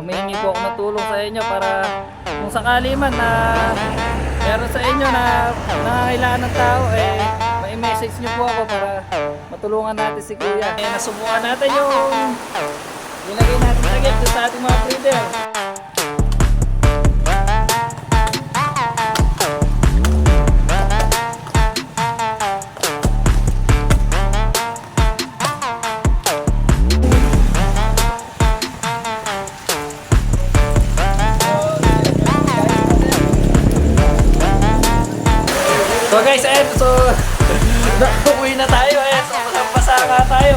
humihingi po ako ng tulong sa inyo para kung sakali man na meron sa inyo na nangangailangan ng tao, may message nyo po ako para matulungan natin si Kuya. Nasubukan natin yung ilagay natin sa gift sa ating mga breeder. So guys, so uwi na tayo, so pasang-pasa nga tayo.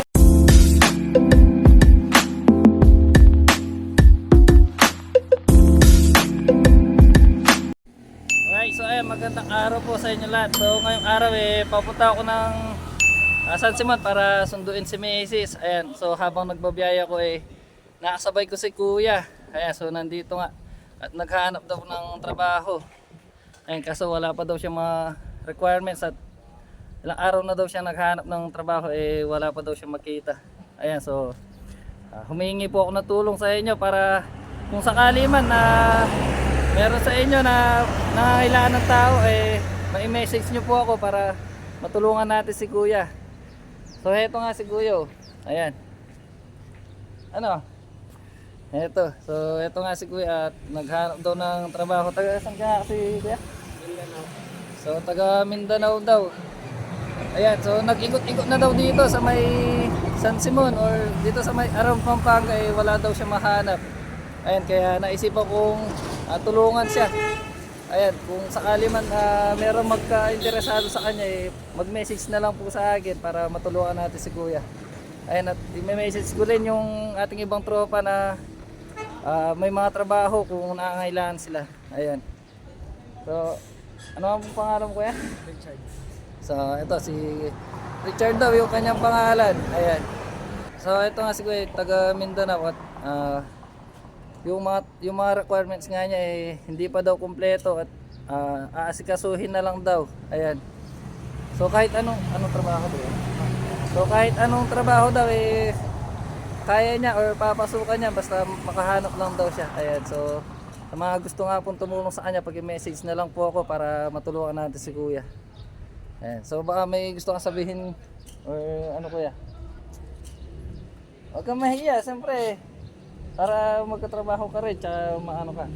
Okay, so magandang araw po sa inyo lahat. So ngayong araw papunta ako ng San Simon para sunduin si Mrs. Ayan, so habang nagbabiyaya ko nakasabay ko si Kuya. Ayan, so nandito nga at naghahanap daw ng trabaho. Ayan, kaso wala pa daw siya mga requirements at ilang araw na daw siya naghahanap ng trabaho, wala pa daw siya makita. Ayan, so humihingi po ako ng tulong sa inyo para kung sakali man na meron sa inyo na nangangailangan ng tao, may message nyo po ako para matulungan natin si Kuya. So heto nga si Kuya. Ayan, ano, heto, so heto nga si Kuya at naghanap daw ng trabaho. Taga saan ka si Kuya? So taga Mindanao daw. Ayan, so nag-ikot-ikot na daw dito sa may San Simon or dito sa may around Pampanga, wala daw siya mahanap. Ayan, kaya naisipan kong tulungan siya. Ayan, kung sakali man meron magka-interesado sa kanya, mag-message na lang po sa akin para matulungan natin si Kuya. Ayan, at i-message ko rin yung ating ibang tropa na may mga trabaho kung nangangailangan sila. Ayan. So ano ang pangalan mo, Kuya? Richard. So ito si Richard daw yung kanyang pangalan. Ayan. So ito nga si Kuya, taga Mindanao at yung mga requirements nga niya hindi pa daw kumpleto at aasikasuhin na lang daw. Ayan. So kahit anong trabaho daw. So kahit anong trabaho daw kaya niya or papasukan niya basta makahanap lang daw siya. Ayan. So sa mga gusto nga pong tumulong sa kanya, pag-message na lang po ako para matulungan natin si Kuya. Ayan. So baka may gusto kang sabihin or ano, Kuya? Huwag kang mahiya, siyempre. Para magkatrabaho ka rin, tsaka maano ka.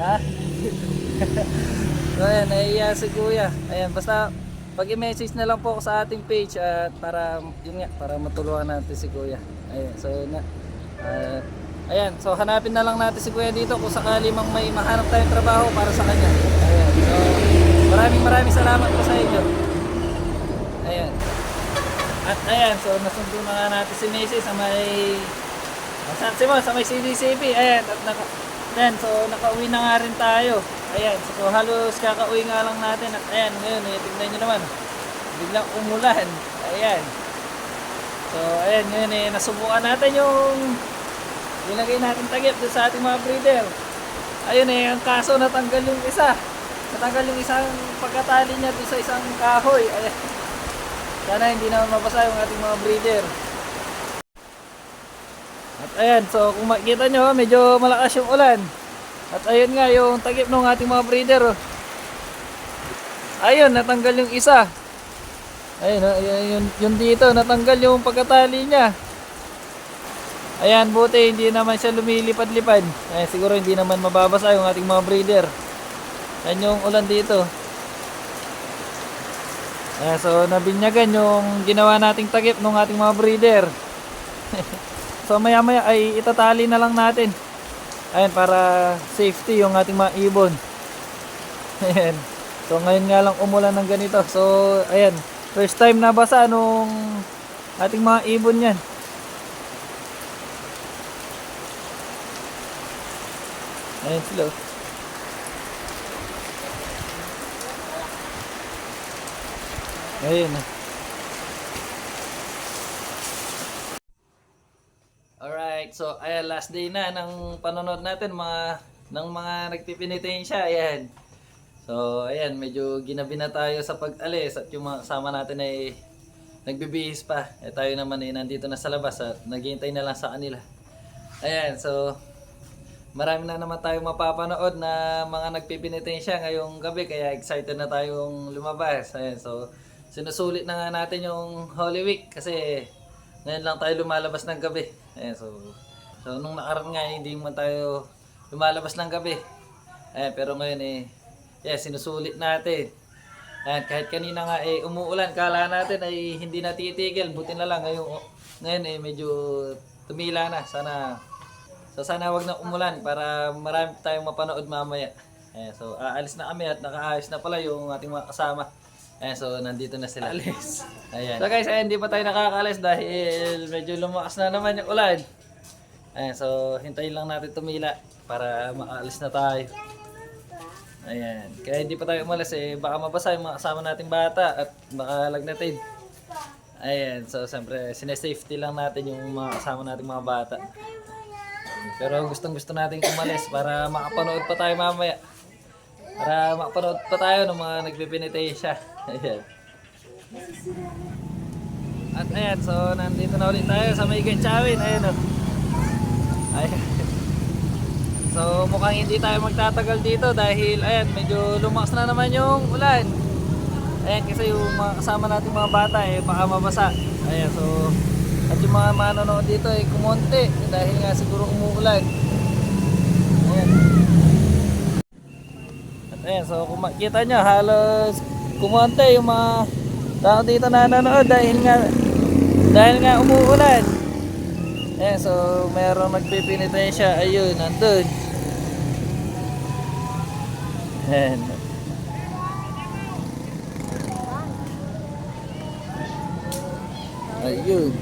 Ha? So ayan, nahiya si Kuya. Ayan, basta pag-message na lang po ako sa ating page at para yun nga, para matulungan natin si Kuya. Ayan, so ayan, so hanapin na lang natin si Kuya dito kung sakali mang may mahanap tayong trabaho para sa kanya. Ayan, so maraming salamat po sa inyo. Ayan. At ayan, so nasundo na nga natin si Macy sa may San Simon, sa may CDCP. Ayan, at so nakauwi na nga rin tayo. Ayan, so halos kakauwi nga lang natin. At ayan, ngayon, tignan nyo naman, biglang umulan. Ayan. So ayan, ngayon nasubukan natin yung ilagay natin takip doon sa ating mga breeder. Ayun ang kaso natanggal yung isa. Natanggal yung isang pagkatali niya doon sa isang kahoy. Ayan. Sana hindi naman mabasa yung ating mga breeder. At ayan, so kung makikita nyo, medyo malakas yung ulan. At ayun nga yung takip ng ating mga breeder. Ayun, natanggal yung isa. Ayun, yun dito, natanggal yung pagkatali niya. Ayan, buti hindi naman siya lumilipad-lipad. Ayan, siguro hindi naman mababasa yung ating mga breeder. Ayan yung ulan dito. Ayan, so nabinyagan yung ginawa nating takip ng ating mga breeder. So maya maya ay itatali na lang natin. Ayan, para safety yung ating mga ibon. Ayan. So ngayon nga lang umulan ng ganito. So ayan, first time nabasa nung ating mga ibon yan. Ayan sila. Ayun. Alright, so ayan, last day na ng panonood natin ng mga nagpipinitensya. Ayan. So ayan, medyo ginabi na tayo sa pag-alis at yung mga kasama natin ay nagbibihis pa. Tayo naman ay nandito na sa labas at naghihintay na lang sa kanila. Ayan, so marami na naman tayong mapapanood na mga nagpipinitensya ngayong gabi kaya excited na tayong lumabas. Ayan, so sinusulit na nga natin yung Holy Week kasi ngayon lang tayo lumalabas ng gabi. Ayan, so nung nakaraan nga hindi man tayo lumalabas ng gabi. Ayan, pero ngayon sinusulit natin. Ayan, kahit kanina nga umuulan, kala natin ay hindi natitigil. Buti na lang ngayon medyo tumila na. Sana wag na umulan para marami tayong mapanood mamaya. Ayan, so aalis na kami at nakaayos na pala yung ating mga kasama. Ayan, so nandito na sila. Alis. Ayan. So guys, hindi pa tayo nakakaalis dahil medyo lumakas na naman yung ulan. Ayan, so hintayin lang natin tumila para makaalis na tayo. Ayan, kaya hindi pa tayo umalis baka mabasa yung mga kasama nating bata at baka lagnatin. Ayan, so siyempre sinesafety lang natin yung mga kasama nating mga bata. Pero gusto nating umalis para makapanood pa tayo mamaya. Para makapanood pa tayo ng mga nagpipinitensya. Ayan. At ayan, so nandito na ulit tayo sa May Ganchawin. Ayan o. Ayan. So mukhang hindi tayo magtatagal dito dahil ayan, medyo lumakas na naman yung ulan. Ayan, kasi yung mga kasama nating mga bata baka mabasa. Ayan, so at yung mga manonood dito kumonti dahil nga siguro umuulan. Ayan. At ayan, so kung makikita nyo halos kumonti yung mga tao dito na nanonood dahil nga umuulan. Ayan, so mayroong nagpipinitensya. Ayun, nandun. Ayan. Ayun.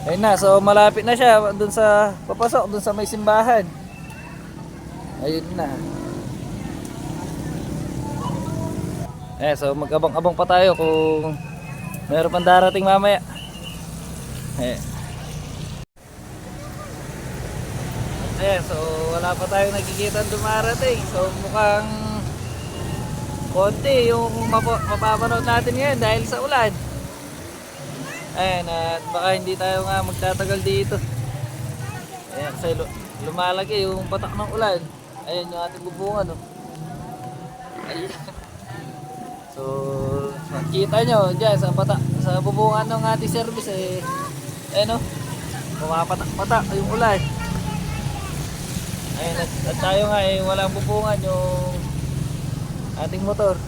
Ayun na, so malapit na siya dun sa papasok dun sa may simbahan. Ayun na. So mag-abang-abang pa tayo kung meron pang darating mamaya. So wala pa tayong nakikita dumarating. So mukhang konti yung mapapanood natin ngayon dahil sa ulan. Ayan, at baka hindi tayo nga magtatagal dito. Ayan, kasi lumalaki yung patak ng ulan. Ayan yung ating bubungan. Ayan. So, makikita nyo dyan sa bubungan ng ating service ayan pumapatak-patak yung ulan. Ayan, at tayo nga walang bubungan yung ating motor.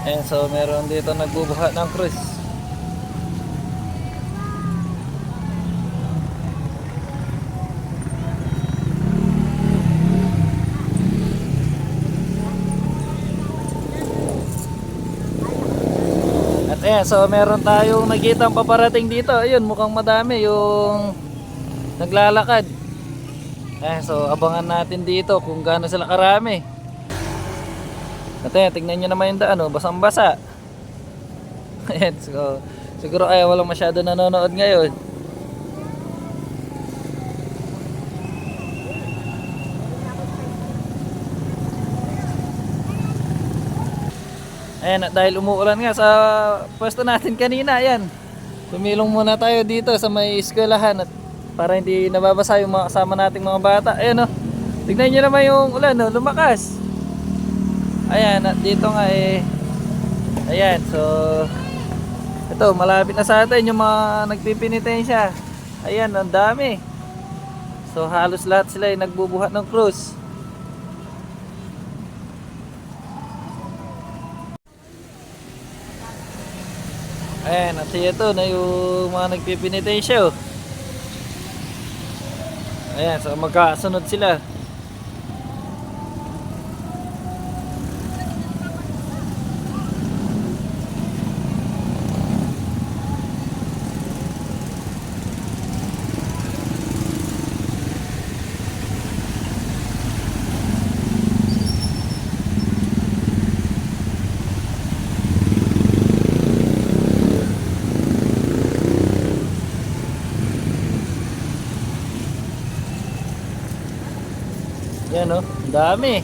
Ayan, so meron dito nagbubuhat ng cruise. At ayan, so meron tayong nakitang paparating dito. Ayun, mukhang madami yung naglalakad. Ayan, so abangan natin dito kung gaano sila karami. At ayan, tignan nyo naman yung daan, basang-basa. Ayan, so, siguro walang masyado nanonood ngayon. Ayan, at dahil umuulan nga sa pwesto natin kanina, ayan. Tumilong muna tayo dito sa may eskwelahan at para hindi nababasa yung mga kasama nating mga bata. Ayan tignan nyo naman yung ulan, lumakas. Ayan, at dito nga ayan, so ito, malapit na sa atin yung mga nagpipinitensya. Ayan, ang dami. So halos lahat sila nagbubuhat ng cruise. Ayan, at ito na yung mga nagpipinitensya. Ayan, so magkasunod sila. Yan dami.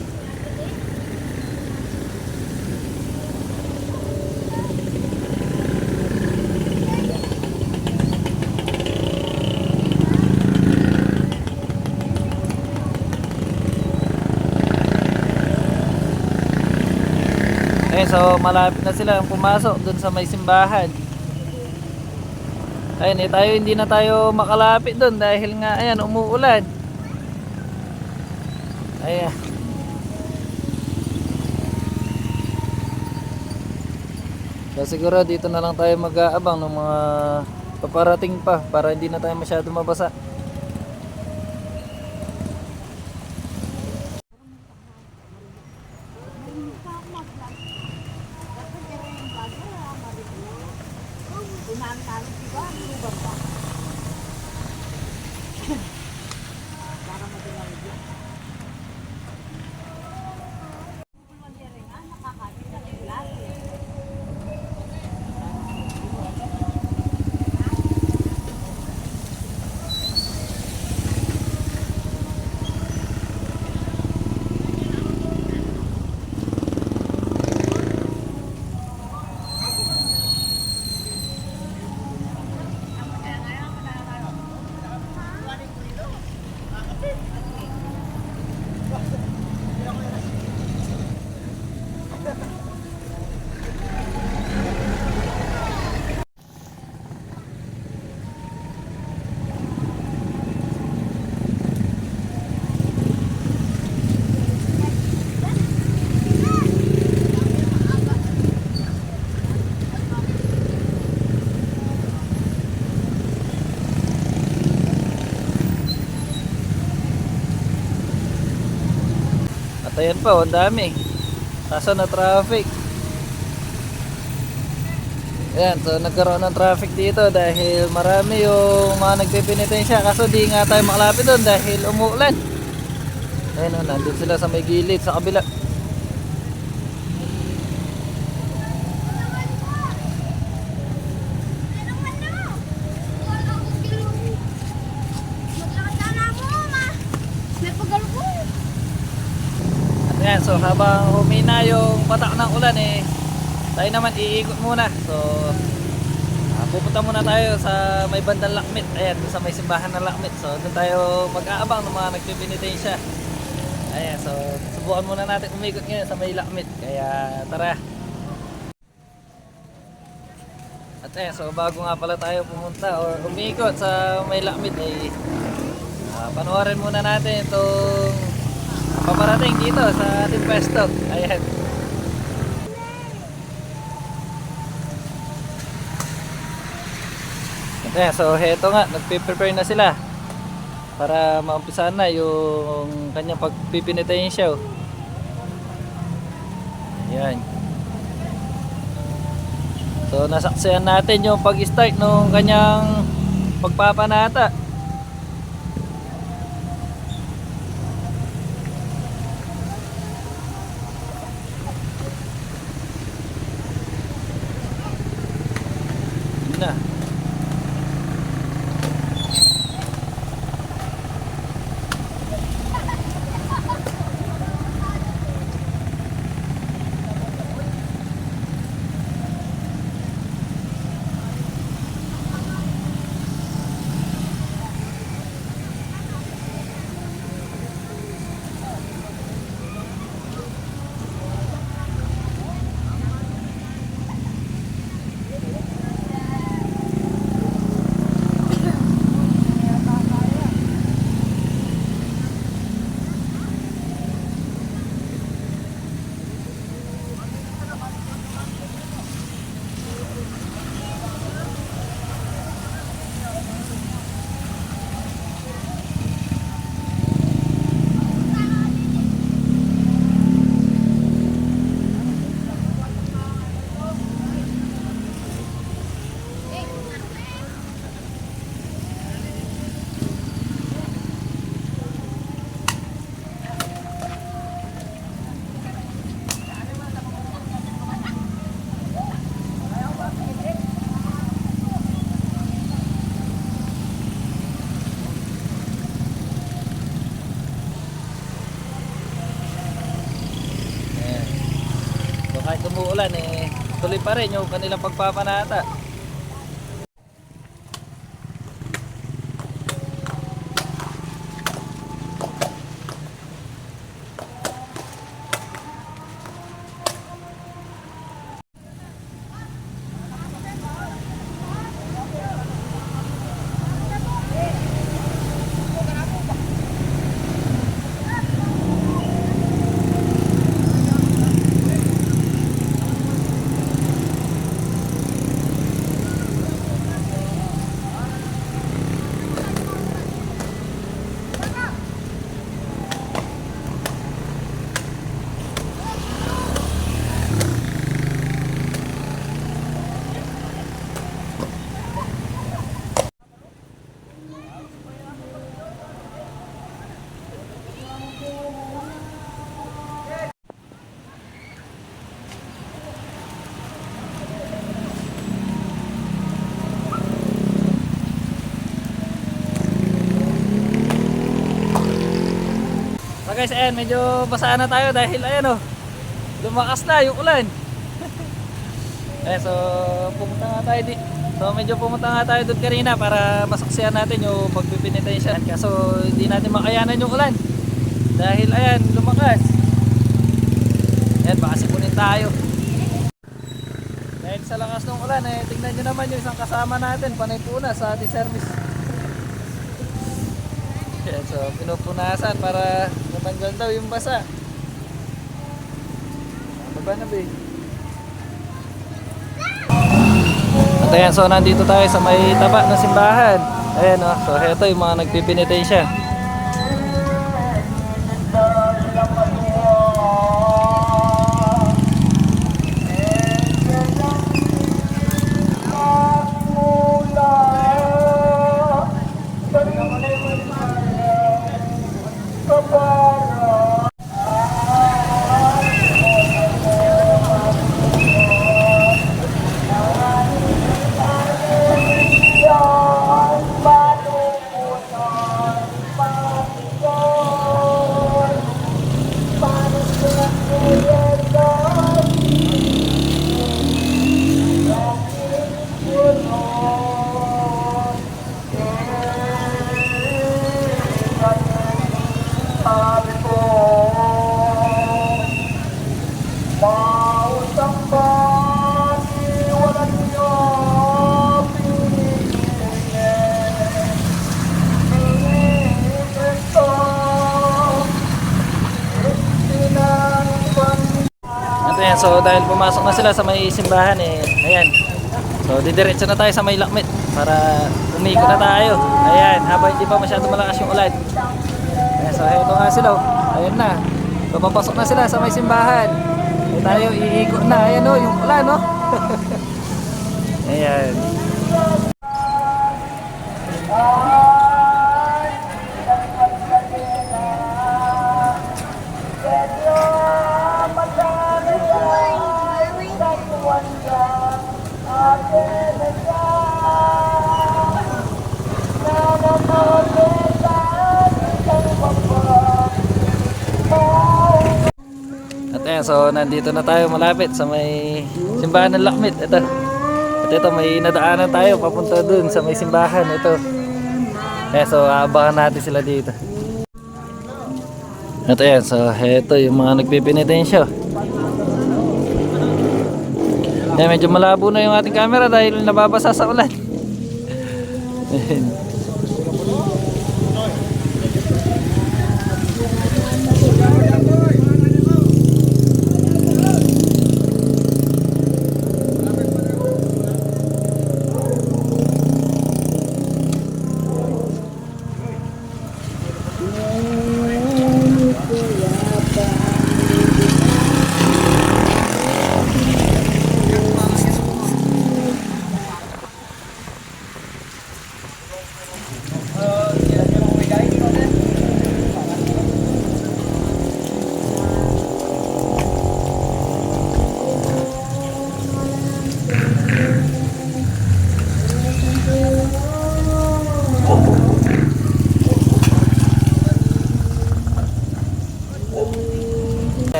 Ayun, so malapit na sila pumasok dun sa may simbahan. Ayun, tayo hindi na tayo makalapit dun dahil nga ayan, umuulan. Ayan. So siguro dito na lang tayo mag-aabang ng mga paparating pa para hindi na tayo masyado mabasa. At ayan pa, ang dami. Kaso na traffic. Ayan, so nagkaroon ng traffic dito dahil marami yung mga nagpipinitensya. Kaso di nga tayo makalapit doon dahil umuulan. Ayan o, nandun sila sa may gilid, sa kabila. Ayan, so habang humina yung patak ng ulan tayo naman iikot muna. So pupunta muna tayo sa may bandang Lakmit. Ayan, sa may simbahan ng Lakmit. So doon tayo mag-aabang ng mga nagpipinitensya. Ayan, so subukan muna natin umikot ngayon sa may Lakmit. Kaya tara. At ayan, so bago nga pala tayo pumunta or umikot sa may Lakmit panoorin muna natin itong paparating dito sa ating pwesto. Ayan. Ayan, so heto nga, nagpe-prepare na sila para maumpisahan na yung kanyang pagpipinitensya. Ayan. So nasaksihan natin yung pag-start ng kanyang pagpapanata. Na. Kahit umuulan tuloy pa rin yung kanilang pagpapanata. guys, ayan, medyo basa na tayo dahil ayan oh, lumakas na yung ulan. Ayan, so pumunta nga tayo medyo pumunta nga tayo doon kanina para masaksihan natin yung pagpipinitensyon. Kaso hindi natin makayanan yung ulan dahil ayan, lumakas. Ayan, baka sipunin tayo. Dahil sa lakas ng ulan, tingnan nyo naman yung isang kasama natin, panay puna sa ating service. Ayan, so pinupunasan para matanggal daw yung basa. Baba na ba eh. At ayan, so nandito tayo sa may taba ng simbahan. Ayan o, so heto yung mga nagpipinitensya. Ayan, so dahil pumasok na sila sa may simbahan ayan. So didiretso na tayo sa may lakmit para umikot na tayo. Ayan, habang hindi pa masyado malakas yung ulan. Ayan, so heto nga sila. Ayan na. So papasok na sila sa may simbahan. Tayo iikot na. Ayan o, yung ulan no. Ayan. At ayan, so nandito na tayo malapit sa may simbahan ng Lakmit. Ito. At ito, may nadaanan tayo papunta dun sa may simbahan. Ito. Ayan, so aabangan natin sila dito. At ayan, so ito yung mga nagpipinitensyo. Ayan, medyo malabo na yung ating camera dahil nababasa sa ulan.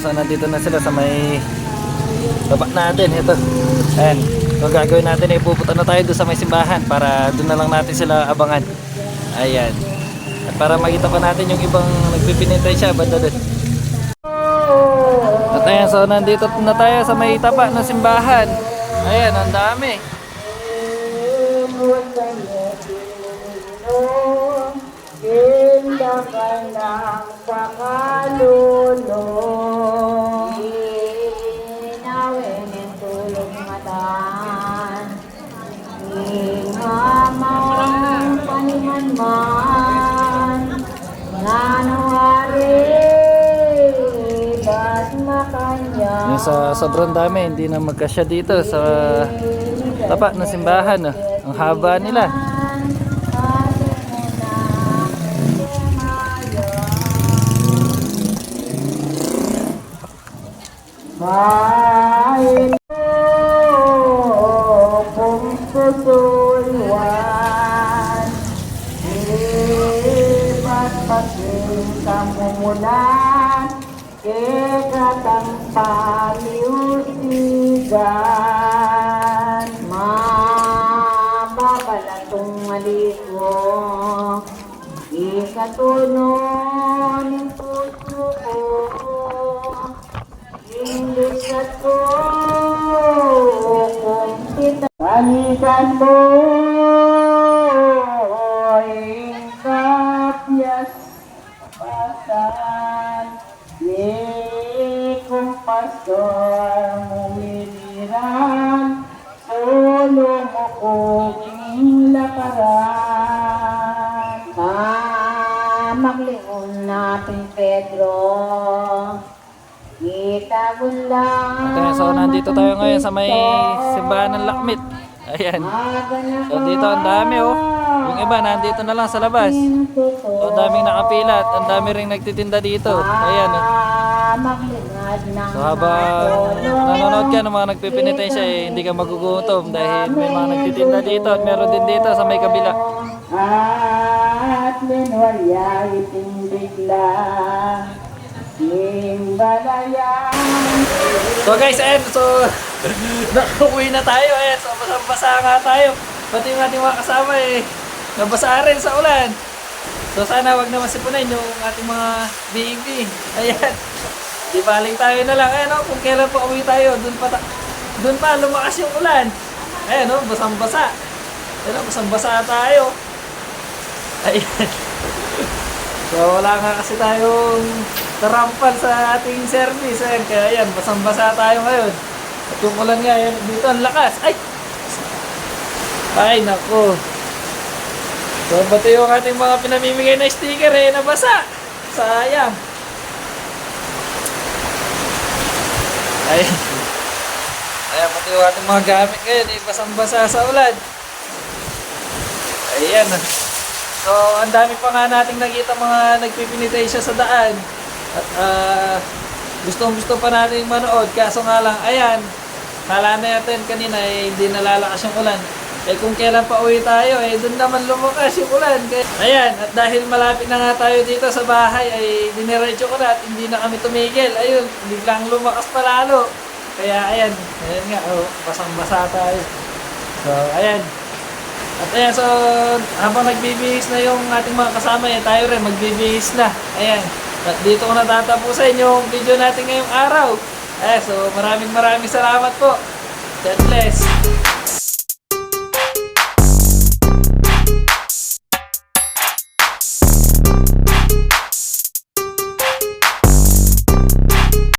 So nandito na sila sa may baba natin. Ito. Ayan. So gagawin natin ay pupunta na tayo doon sa may simbahan para doon na lang natin sila abangan. Ayan. At para makita pa natin yung ibang nagpipinintay siya banda doon. At ayan, so nandito na tayo sa may tapa ng simbahan. Ayan, ang dami. Tindakan ng pakalulong, inawin ng tulong matan, ingamang panimanman, nanuwari, ba't makanya. Yung sa sobrang dami, hindi na magkasya dito sa tapa ng simbahan. Ang haba nila. Mahal mo kung susulwan, ilipat paging kamumulan. Katang paliwsigan, mababalatong maligo, ikatunon ng puso ko, English at ko, kung balikan mo, kapyas pasan, ni kung pastor mumiliran, solo mo kong lakaran. Maglingon natin Pedro, itagon lang. Okay, so nandito tayo ngayon sa may simbahan ng Lakmit. Ayan. So dito ang dami oh. Yung iba nandito na lang sa labas. So ang daming nakapila at ang dami ring nagtitinda dito. Ayan oh. So habang nanonood ka ng mga nagpipinitensya hindi ka magugutom dahil may mga nagtitinda dito at meron din dito sa may kabila. At linwaya itindigla, himbalayan. So guys, ayan, so nakauwi na tayo, ayan, so basang-basa nga tayo. Pati yung ating mga kasama nabasa rin sa ulan. So sana wag na masipunan yung ating mga BB. Ayan, di baling tayo na lang, ayan kung kailan pa uwi tayo, dun pa lumakas yung ulan. Ayan basang-basa. Ayan basang-basa tayo. Ayan. So wala nga kasi tayong tarampal sa ating service. Ayan, kaya ayan, basang-basa tayo ngayon. At yung ulan nga, ayan, dito ang lakas. Ay, naku. So, pati yung ating mga pinamimigay na sticker nabasa. Sayang. Ayan. Ayan, pati yung ating mga gamit ngayon, basang-basa sa ulan. Ayan. So, ang dami pa nga nating nakita mga nagpipinitensya sa daan. At gustong-gusto pa natin manood. Kaso nga lang, ayan, kala natin kanina hindi nalalakas yung ulan. Kung kailan pa uwi tayo, doon naman lumakas yung ulan. Ayan, at dahil malapit na nga tayo dito sa bahay, diniretso ko na at hindi na kami tumigil. Ayun, biglang lumakas pa lalo. Kaya ayan nga, basang-basa tayo. So, ayan. At ayan, so habang nagbibihis na yung ating mga kasama, tayo rin magbibihis na. Ayan. At dito ko natatapusin yung video natin ngayong araw. So maraming salamat po. God bless.